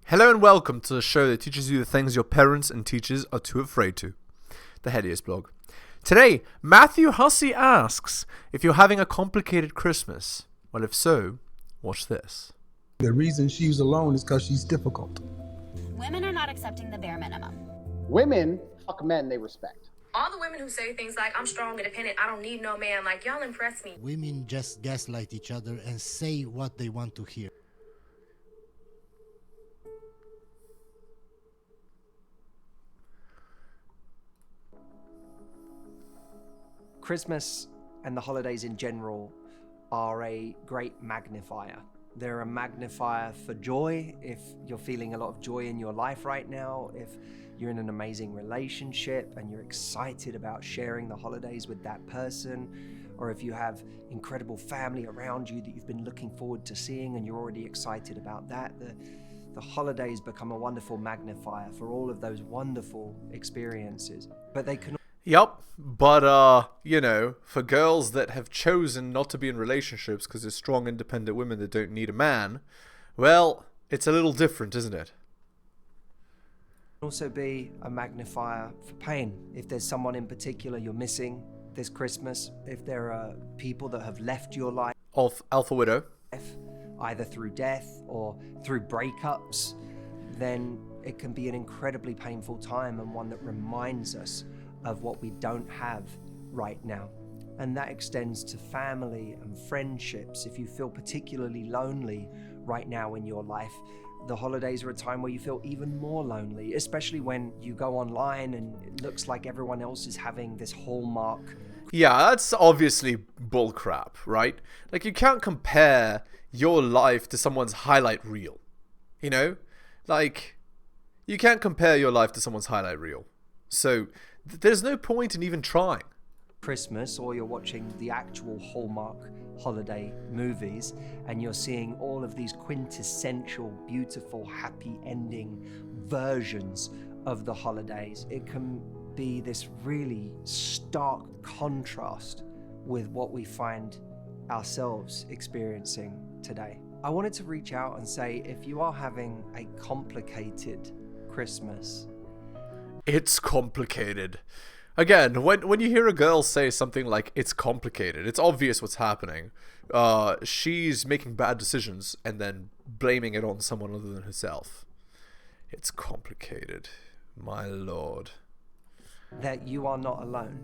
Hello and welcome to the show that teaches you the things your parents and teachers are too afraid to. The heliosblog. Today, Matthew Hussey asks if you're having a complicated Christmas. Well, if so, watch this. The reason she's alone is because she's difficult. Women are not accepting the bare minimum. Women fuck men they respect. All the women who say things like, I'm strong, independent, I don't need no man, like, y'all impress me. Women just gaslight each other and say what they want to hear. Christmas and the holidays in general are a great magnifier. They're a magnifier for joy. If you're feeling a lot of joy in your life right now, if you're in an amazing relationship and you're excited about sharing the holidays with that person, or if you have incredible family around you that you've been looking forward to seeing and you're already excited about that, the holidays become a wonderful magnifier for all of those wonderful experiences. But they can Yup, but, for girls that have chosen not to be in relationships because they're strong, independent women that don't need a man, well, it's a little different, isn't it? also be a magnifier for pain. If there's someone in particular you're missing this Christmas, if there are people that have left your life, Alpha Widow. either through death or through breakups, then it can be an incredibly painful time and one that reminds us of what we don't have right now. And that extends to family and friendships. If you feel particularly lonely right now in your life, the holidays are a time where you feel even more lonely, especially when you go online and it looks like everyone else is having this hallmark. Yeah, that's obviously bullcrap, right? Like, you can't compare your life to someone's highlight reel, you know? Like, you can't compare your life to someone's highlight reel. So there's no point in even trying. Christmas, or you're watching the actual Hallmark holiday movies and you're seeing all of these quintessential, beautiful, happy ending versions of the holidays. It can be this really stark contrast with what we find ourselves experiencing today. I wanted to reach out and say, if you are having a complicated Christmas, It's complicated. Again, when you hear a girl say something like, it's complicated, it's obvious what's happening. She's making bad decisions and then blaming it on someone other than herself. It's complicated. My lord. that you are not alone.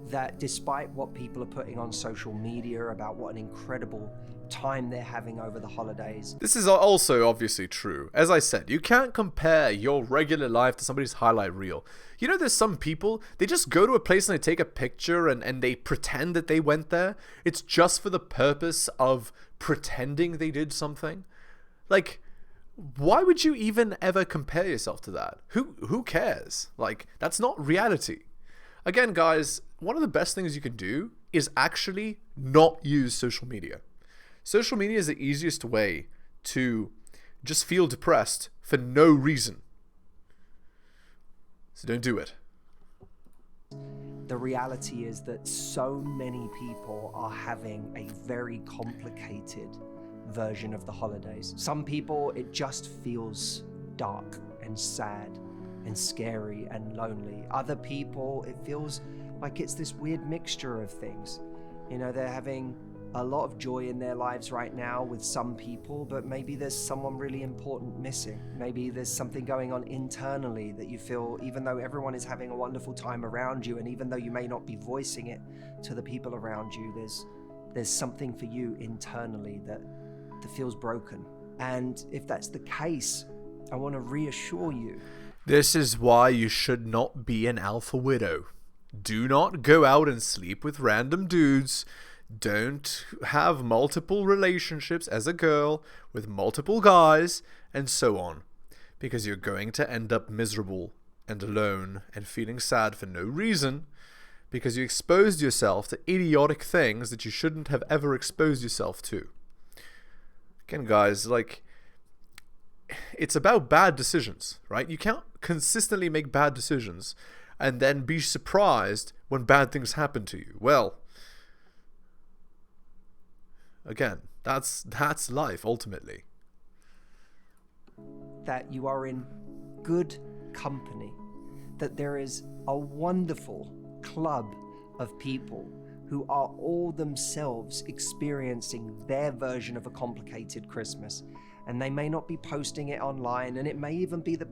That despite what people are putting on social media about what an incredible time they're having over the holidays, This is also obviously true. As I said, you can't compare your regular life to somebody's highlight reel. You know, there's some people, they just go to a place and they take a picture and they pretend that they went there. It's just for the purpose of pretending they did something. Like, why would you even ever compare yourself to that? Who cares? Like, that's not reality. Again, guys, one of the best things you can do is actually not use social media. Social media is the easiest way to just feel depressed for no reason. So don't do it. the reality is that so many people are having a very complicated version of the holidays. Some people, it just feels dark and sad and scary and lonely. Other people, it feels like it's this weird mixture of things. You know, they're having a lot of joy in their lives right now with some people, but maybe there's someone really important missing. Maybe there's something going on internally that you feel, even though everyone is having a wonderful time around you, and even though you may not be voicing it to the people around you, there's something for you internally that feels broken. And if that's the case, I want to reassure you. This is why you should not be an alpha widow. Do not go out and sleep with random dudes. Don't have multiple relationships as a girl with multiple guys and so on. Because you're going to end up miserable and alone and feeling sad for no reason. Because you exposed yourself to idiotic things that you shouldn't have ever exposed yourself to. Again, guys, like, it's about bad decisions, right? You can't consistently make bad decisions and then be surprised when bad things happen to you. Well, again, that's life ultimately. that you are in good company, that there is a wonderful club of people who are all themselves experiencing their version of a complicated Christmas. And they may not be posting it online, and it may even be the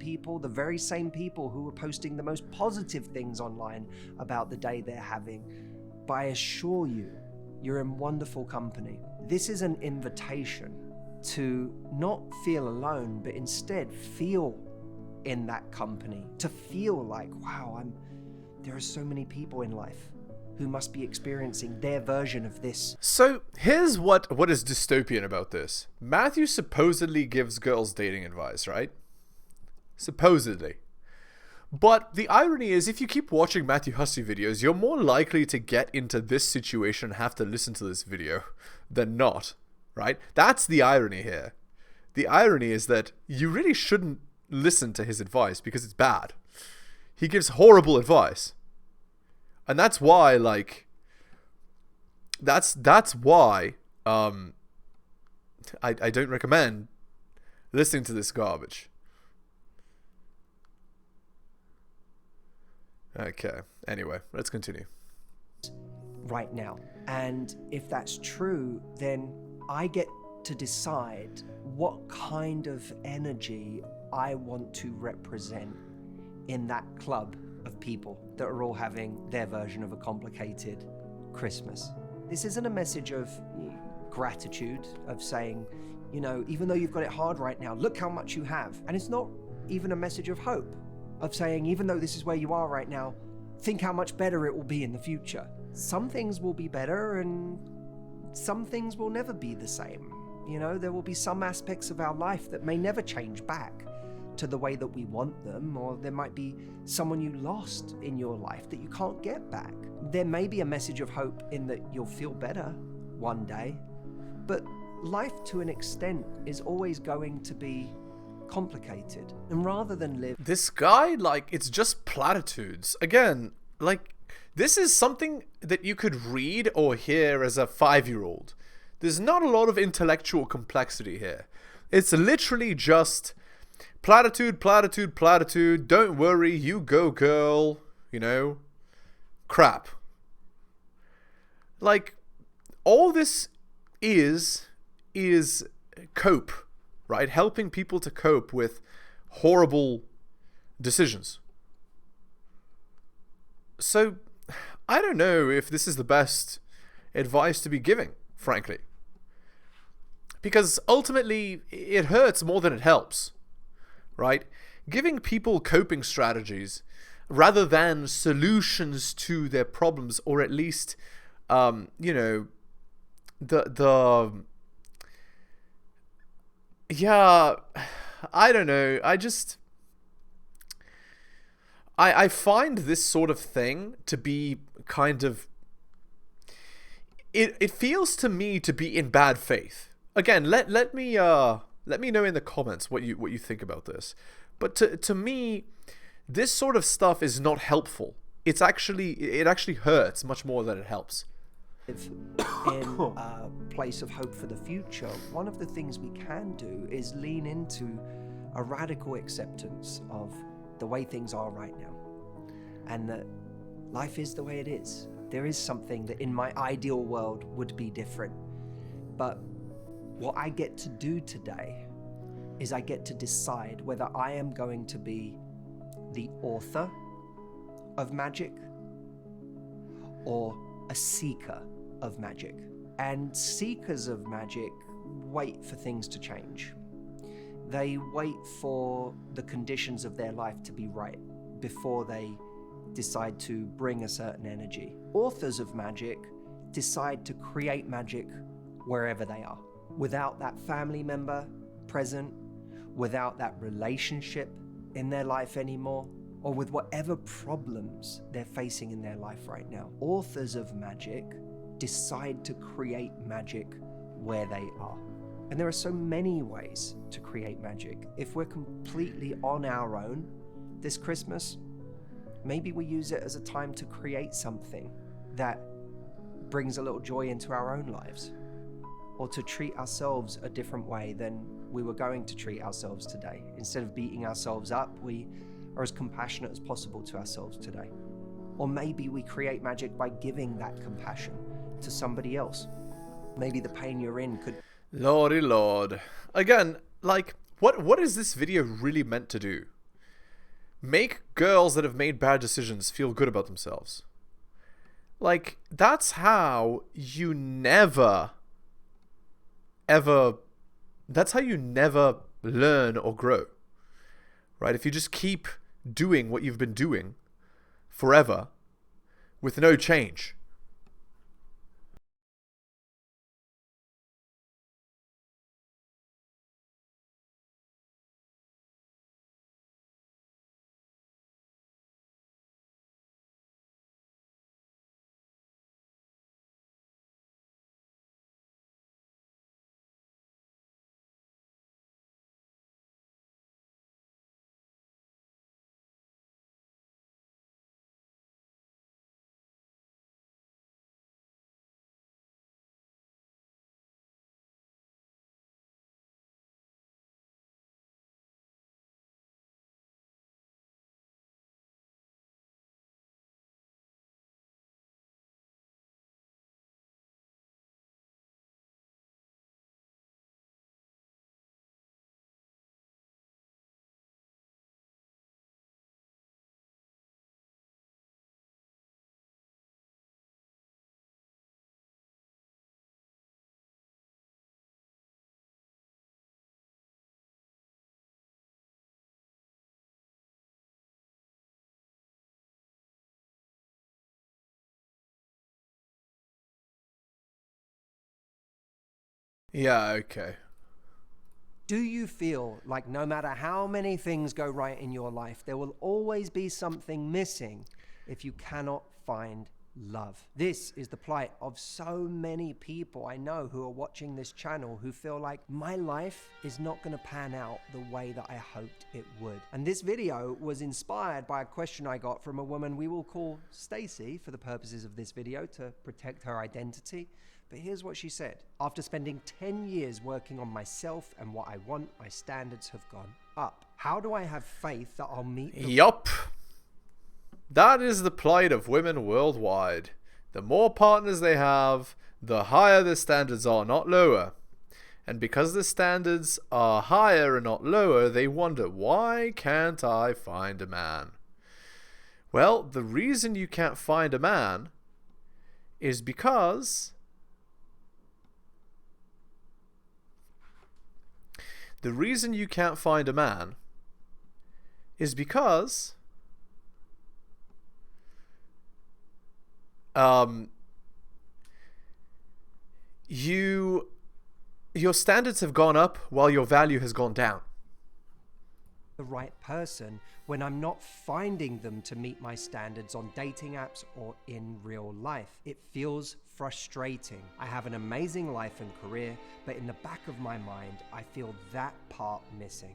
very same people who are posting the most positive things online about the day they're having. But I assure you, you're in wonderful company. This is an invitation to not feel alone, but instead feel in that company, to feel like, wow, there are so many people in life who must be experiencing their version of this. So here's what is dystopian about this. Matthew supposedly gives girls dating advice, right? Supposedly. But the irony is, if you keep watching Matthew Hussey videos, you're more likely to get into this situation and have to listen to this video than not, right? That's the irony here. The irony is that you really shouldn't listen to his advice because it's bad. He gives horrible advice. And that's why, like, that's why I don't recommend listening to this garbage. Okay, anyway, let's continue. Right now. And if that's true, then I get to decide what kind of energy I want to represent in that club of people that are all having their version of a complicated Christmas. This isn't a message of gratitude, of saying, you know, even though you've got it hard right now, look how much you have. And it's not even a message of hope, of saying, even though this is where you are right now, think how much better it will be in the future. Some things will be better and some things will never be the same. You know, there will be some aspects of our life that may never change back to the way that we want them, or there might be someone you lost in your life that you can't get back. There may be a message of hope in that you'll feel better one day, but life to an extent is always going to be complicated. And rather than live... This guy, like, it's just platitudes. Again, like, this is something that you could read or hear as a 5-year-old. There's not a lot of intellectual complexity here. It's literally just platitude, platitude, platitude. Don't worry, you go, girl. You know, crap. Like, all this is cope, right? Helping people to cope with horrible decisions. So, I don't know if this is the best advice to be giving, frankly. Because ultimately, it hurts more than it helps, right? Giving people coping strategies rather than solutions to their problems, or at least, you know, yeah, I don't know. I find this sort of thing to be kind of, it feels to me to be in bad faith. Again, let me know in the comments what you think about this. But to me, this sort of stuff is not helpful. It actually hurts much more than it helps. In a place of hope for the future, one of the things we can do is lean into a radical acceptance of the way things are right now, and that life is the way it is. There is something that in my ideal world would be different, but what I get to do today is I get to decide whether I am going to be the author of magic or a seeker of magic. And seekers of magic wait for things to change. They wait for the conditions of their life to be right before they decide to bring a certain energy. Authors of magic decide to create magic wherever they are, without that family member present, without that relationship in their life anymore, or with whatever problems they're facing in their life right now. Authors of magic decide to create magic where they are. And there are so many ways to create magic. If we're completely on our own this Christmas, maybe we use it as a time to create something that brings a little joy into our own lives, or to treat ourselves a different way than we were going to treat ourselves today. Instead of beating ourselves up, we are as compassionate as possible to ourselves today. Or maybe we create magic by giving that compassion to somebody else. Maybe the pain you're in could... Lordy Lord. Again, like, what is this video really meant to do? Make girls that have made bad decisions feel good about themselves. Like, that's how you never, ever... That's how you never learn or grow. Right? If you just keep doing what you've been doing forever with no change. Yeah, okay. Do you feel like no matter how many things go right in your life, there will always be something missing if you cannot find love? This is the plight of so many people I know who are watching this channel who feel like my life is not going to pan out the way that I hoped it would. And this video was inspired by a question I got from a woman we will call Stacy for the purposes of this video to protect her identity. But here's what she said. After spending 10 years working on myself and what I want, my standards have gone up. How do I have faith that I'll meet the... Yup. That is the plight of women worldwide. The more partners they have, the higher their standards are, not lower. And because the standards are higher and not lower, they wonder, why can't I find a man? Well, the reason you can't find a man is because... The reason you can't find a man is because your standards have gone up while your value has gone down. The right person when I'm not finding them to meet my standards on dating apps or in real life. It feels frustrating. I have an amazing life and career, but in the back of my mind, I feel that part missing.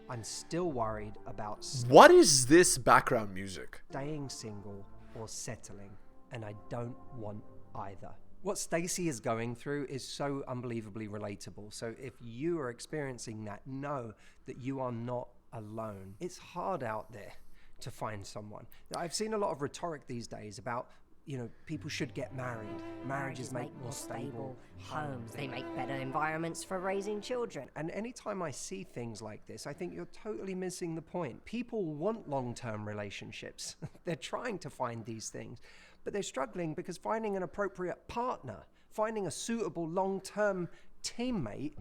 I'm still worried about What is this background music? staying single or settling, and I don't want either. What Stacy is going through is so unbelievably relatable. So if you are experiencing that, know that you are not alone. It's hard out there to find someone. I've seen a lot of rhetoric these days about, you know, people should get married. Marriages make more stable homes. They make better environments for raising children. And anytime I see things like this, I think you're totally missing the point. People want long-term relationships. They're trying to find these things, but they're struggling because finding an appropriate partner, finding a suitable long-term teammate...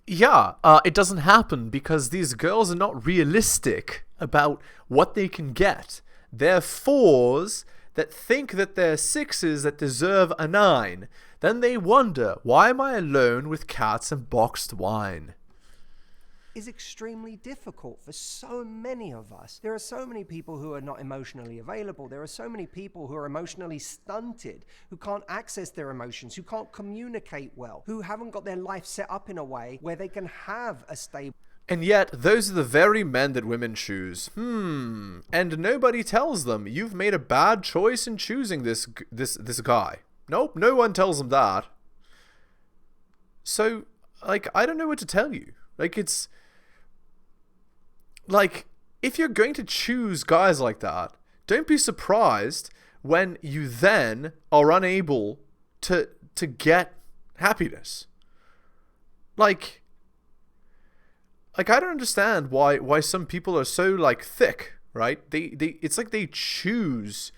Yeah, it doesn't happen because these girls are not realistic about what they can get. They're 4s that think that they're 6s that deserve a 9. Then they wonder, why am I alone with cats and boxed wine? Is extremely difficult for so many of us. There are so many people who are not emotionally available. There are so many people who are emotionally stunted, who can't access their emotions, who can't communicate well, who haven't got their life set up in a way where they can have a stable... And yet, those are the very men that women choose. And nobody tells them, you've made a bad choice in choosing this guy. Nope, no one tells them that. So, like, I don't know what to tell you. Like, it's like, if you're going to choose guys like that, don't be surprised when you then are unable to get happiness. Like I don't understand why some people are so like thick, right? It's like they choose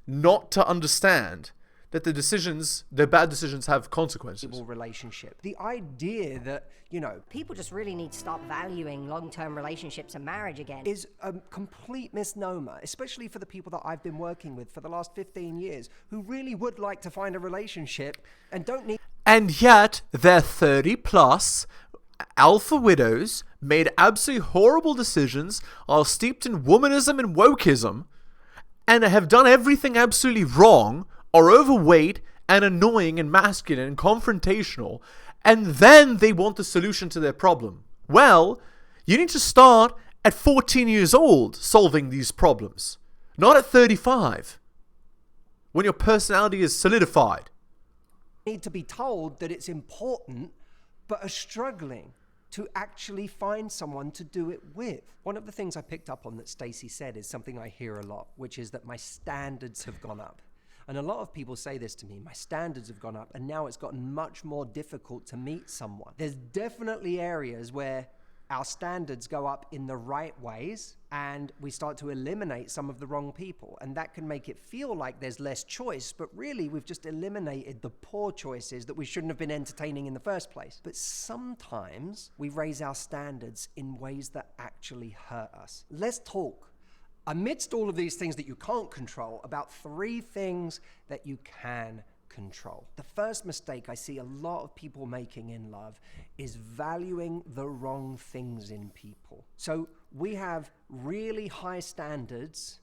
not to understand that their bad decisions have consequences. Relationship. The idea that, you know, People just really need to start valuing long-term relationships and marriage again. is a complete misnomer, especially for the people that I've been working with for the last 15 years who really would like to find a relationship and don't need. And yet, they're 30 plus, alpha widows, made absolutely horrible decisions, are steeped in womanism and wokeism, and have done everything absolutely wrong, are overweight and annoying and masculine and confrontational, and then they want the solution to their problem. Well, you need to start at 14 years old solving these problems, not at 35, when your personality is solidified. Need to be told that it's important, but are struggling to actually find someone to do it with. One of the things I picked up on that Stacey said is something I hear a lot, which is that my standards have gone up. And a lot of people say this to me, my standards have gone up, and now it's gotten much more difficult to meet someone. There's definitely areas where our standards go up in the right ways and we start to eliminate some of the wrong people. And that can make it feel like there's less choice, but really we've just eliminated the poor choices that we shouldn't have been entertaining in the first place. But sometimes we raise our standards in ways that actually hurt us. Let's talk, amidst all of these things that you can't control, about 3 things that you can control. The first mistake I see a lot of people making in love is valuing the wrong things in people. So we have really high standards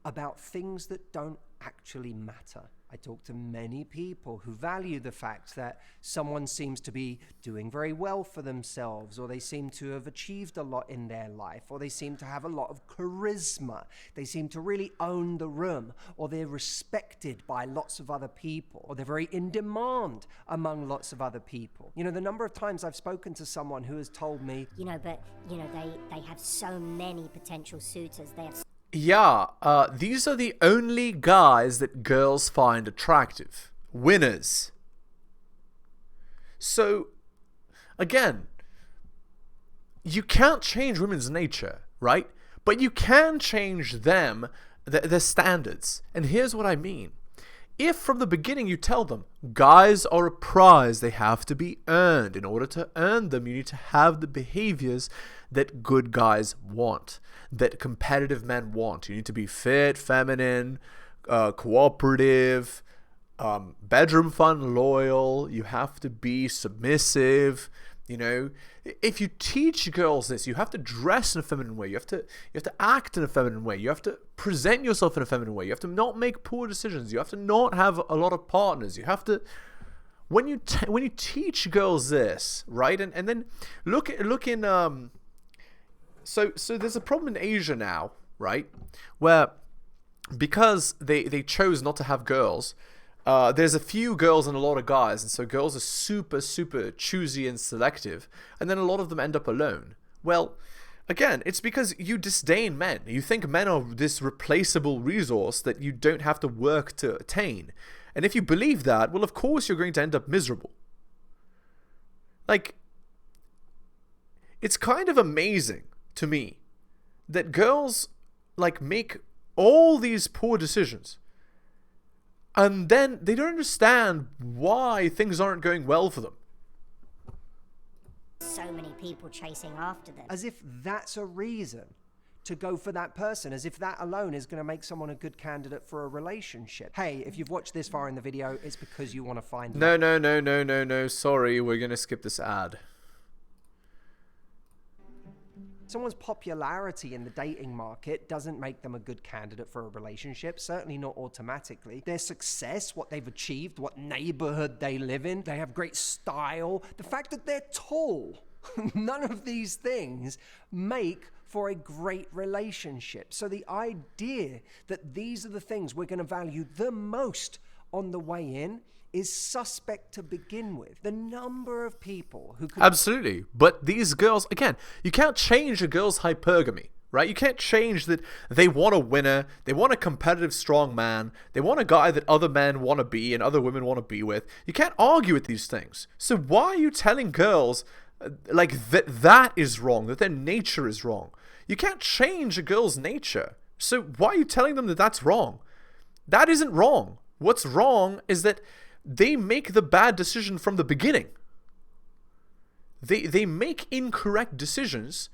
about things that don't actually matter. I talk to many people who value the fact that someone seems to be doing very well for themselves, or they seem to have achieved a lot in their life, or they seem to have a lot of charisma. They seem to really own the room, or they're respected by lots of other people, or they're very in demand among lots of other people. You know, the number of times I've spoken to someone who has told me, They have so many potential suitors. They have. Yeah, these are the only guys that girls find attractive. Winners. So, again, you can't change women's nature, right? But you can change them, their standards. And here's what I mean. If from the beginning you tell them, guys are a prize, they have to be earned. In order to earn them, you need to have the behaviors that good guys want, that competitive men want. You need to be fit, feminine, cooperative, bedroom fun, loyal. You have to be submissive. You know, if you teach girls this, you have to dress in a feminine way. You have to act in a feminine way. You have to present yourself in a feminine way. You have to not make poor decisions. You have to not have a lot of partners. You have to, when you teach girls this, right? And then look in so there's a problem in Asia now, right? Where because they chose not to have girls. There's a few girls and a lot of guys, and so girls are super, super choosy and selective, and then a lot of them end up alone. Well, again, it's because you disdain men. You think men are this replaceable resource that you don't have to work to attain. And if you believe that, well, of course you're going to end up miserable. Like, it's kind of amazing to me that girls, like, make all these poor decisions. And then they don't understand why things aren't going well for them. So many people chasing after them. as if that's a reason to go for that person, as if that alone is going to make someone a good candidate for a relationship. Hey, if you've watched this far in the video, it's because you want to find No. Sorry, we're going to skip this ad. Someone's popularity in the dating market doesn't make them a good candidate for a relationship, certainly not automatically. Their success, what they've achieved, what neighborhood they live in, they have great style, the fact that they're tall, none of these things make for a great relationship. So the idea that these are the things we're going to value the most on the way in is suspect to begin with. The number of people who could... Absolutely. But these girls, again, you can't change a girl's hypergamy, right? You can't change that they want a winner, they want a competitive, strong man, they want a guy that other men want to be and other women want to be with. You can't argue with these things. So why are you telling girls like that is wrong, that their nature is wrong? You can't change a girl's nature. So why are you telling them that that's wrong? That isn't wrong. What's wrong is that they make the bad decision from the beginning. They make incorrect decisions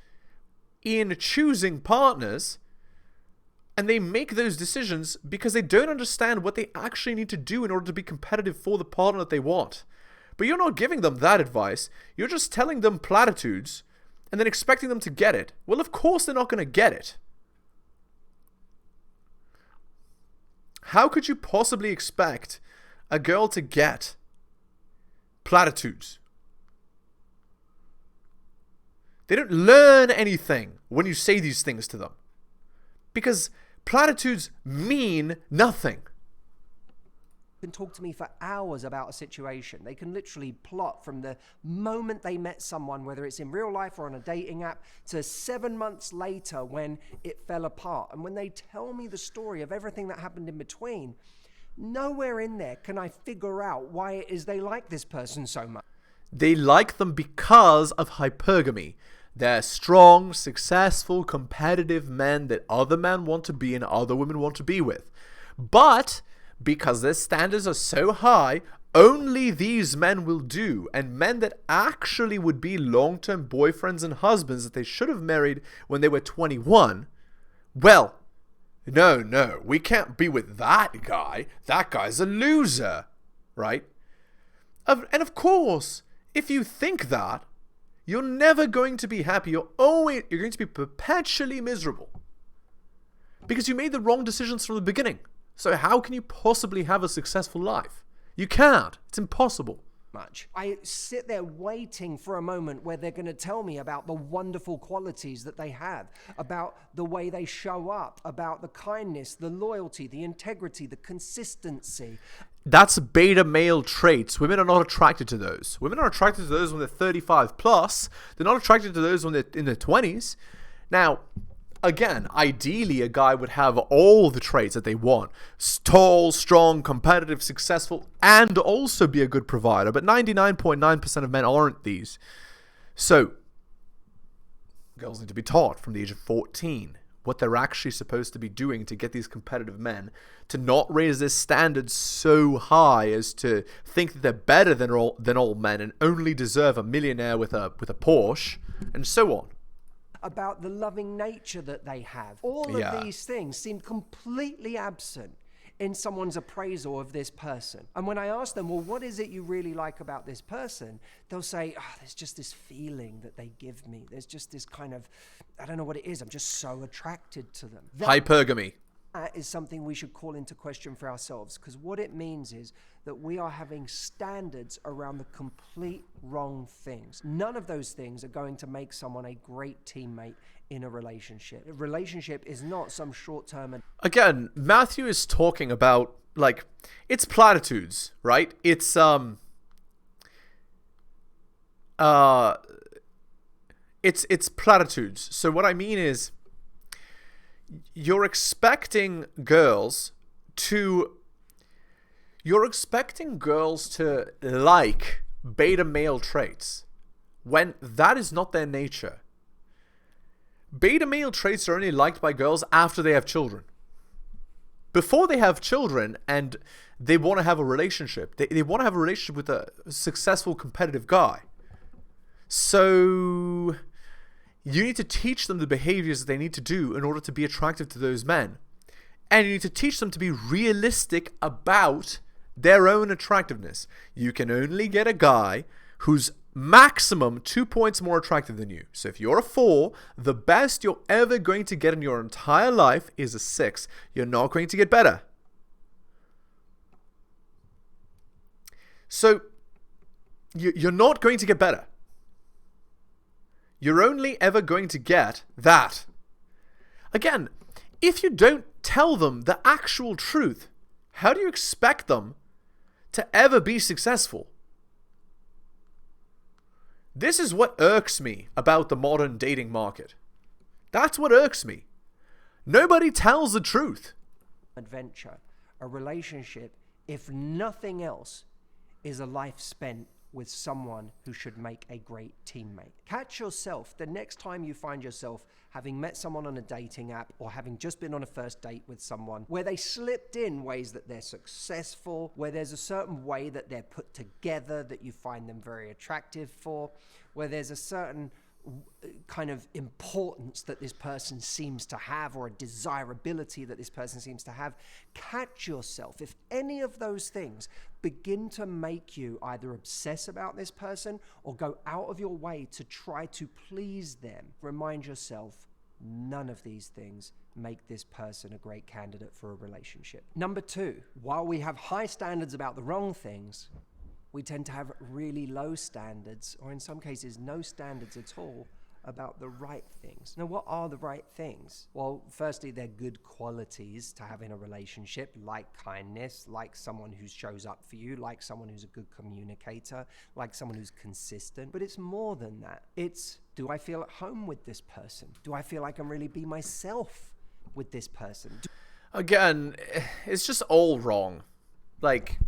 in choosing partners, and they make those decisions because they don't understand what they actually need to do in order to be competitive for the partner that they want. But you're not giving them that advice. You're just telling them platitudes and then expecting them to get it. Well, of course they're not going to get it. How could you possibly expect a girl to get platitudes? They don't learn anything when you say these things to them. Because platitudes mean nothing. Can talk to me for hours about a situation. They can literally plot from the moment they met someone, whether it's in real life or on a dating app, to 7 months later when it fell apart. And when they tell me the story of everything that happened in between, nowhere in there can I figure out why it is they like this person so much. They like them because of hypergamy. They're strong, successful, competitive men that other men want to be and other women want to be with. But because their standards are so high, only these men will do. And men that actually would be long-term boyfriends and husbands that they should have married when they were 21, well, no, we can't be with that guy. That guy's a loser, right? And of course, if you think that, you're never going to be happy. You're going to be perpetually miserable because you made the wrong decisions from the beginning. So how can you possibly have a successful life? You can't. It's impossible. I sit there waiting for a moment where they're going to tell me about the wonderful qualities that they have, about the way they show up, about the kindness, the loyalty, the integrity, the consistency. That's beta male traits. Women are not attracted to those. Women are attracted to those when they're 35 plus. They're not attracted to those when they're in their 20s. Now, again, ideally, a guy would have all the traits that they want. Tall, strong, competitive, successful, and also be a good provider. But 99.9% of men aren't these. So, girls need to be taught from the age of 14 what they're actually supposed to be doing to get these competitive men to not raise their standards so high as to think that they're better than all men and only deserve a millionaire with a Porsche, and so on. About the loving nature that they have. All of these things seem completely absent in someone's appraisal of this person. And when I ask them, well, what is it you really like about this person? They'll say, there's just this feeling that they give me. There's just this kind of, I don't know what it is. I'm just so attracted to them. Hypergamy. That is something we should call into question for ourselves, because what it means is that we are having standards around the complete wrong things. None of those things are going to make someone a great teammate in a relationship. A relationship is not some short-term... Again, Matthew is talking about, like, it's platitudes, right? It's platitudes. So what I mean is, you're expecting girls to like beta male traits when that is not their nature. Beta male traits are only liked by girls after they have children. Before they have children and they want to have a relationship, they want to have a relationship with a successful competitive guy. So you need to teach them the behaviors that they need to do in order to be attractive to those men. And you need to teach them to be realistic about their own attractiveness. You can only get a guy who's maximum 2 points more attractive than you. So if you're a 4, the best you're ever going to get in your entire life is a 6. You're not going to get better. So you're not going to get better. You're only ever going to get that. Again, if you don't tell them the actual truth, how do you expect them to ever be successful. This is what irks me about the modern dating market. That's what irks me. Nobody tells the truth. Adventure, a relationship, if nothing else, is a life spent with someone who should make a great teammate. Catch yourself the next time you find yourself having met someone on a dating app or having just been on a first date with someone where they slipped in ways that they're successful, where there's a certain way that they're put together that you find them very attractive for, where there's a certain kind of importance that this person seems to have, or a desirability that this person seems to have. Catch yourself. If any of those things begin to make you either obsess about this person or go out of your way to try to please them, remind yourself, none of these things make this person a great candidate for a relationship. Number two, while we have high standards about the wrong things, we tend to have really low standards, or in some cases no standards at all, about the right things. Now, what are the right things? Well, firstly, they're good qualities to have in a relationship, like kindness, like someone who shows up for you, like someone who's a good communicator, like someone who's consistent. But it's more than that. It's, do I feel at home with this person? Do I feel I can really be myself with this person? Again, it's just all wrong. Like,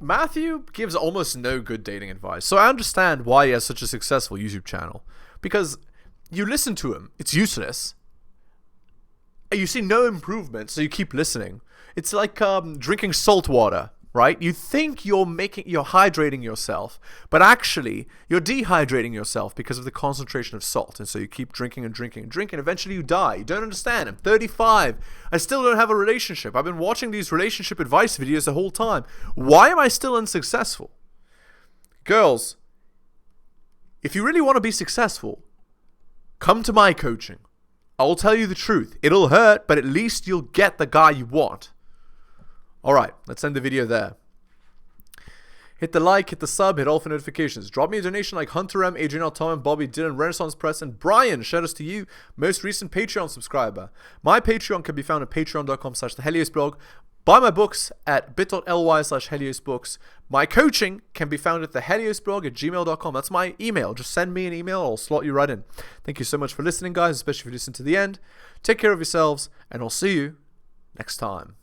Matthew gives almost no good dating advice. So I understand why he has such a successful YouTube channel. Because you listen to him, it's useless. And you see no improvement, so you keep listening. It's like drinking salt water, right? You think you're hydrating yourself, but actually you're dehydrating yourself because of the concentration of salt. And so you keep drinking and drinking and drinking. Eventually you die. You don't understand. I'm 35. I still don't have a relationship. I've been watching these relationship advice videos the whole time. Why am I still unsuccessful? Girls, if you really want to be successful, come to my coaching. I'll tell you the truth. It'll hurt, but at least you'll get the guy you want. Alright, let's end the video there. Hit the like, hit the sub, hit all for notifications. Drop me a donation like Hunter M, Adrian L, Tom, Bobby, Dylan, Renaissance Press, and Brian. Shout outs to you, most recent Patreon subscriber. My Patreon can be found at patreon.com/theheliosblog. Buy my books at bit.ly/heliosbooks. My coaching can be found at theheliosblog@gmail.com. That's my email. Just send me an email. I'll slot you right in. Thank you so much for listening, guys, especially if you listen to the end. Take care of yourselves, and I'll see you next time.